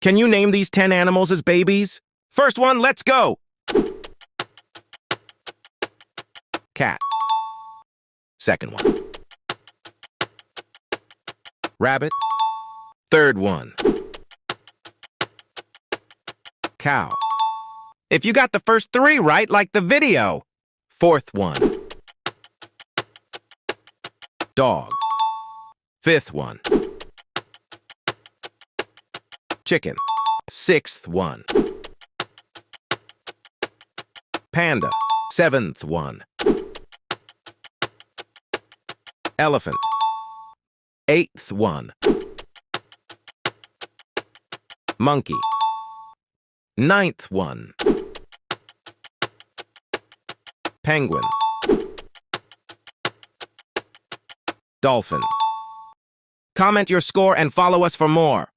Can you name these 10 animals as babies? First one, let's go! Cat. Second one. Rabbit. Third one. Cow. If you got the first 3 right, like the video. Fourth one. Dog. Fifth one. Chicken. Sixth one. Panda. Seventh one. Elephant. Eighth one. Monkey. Ninth one. Penguin. Dolphin. Comment your score and follow us for more.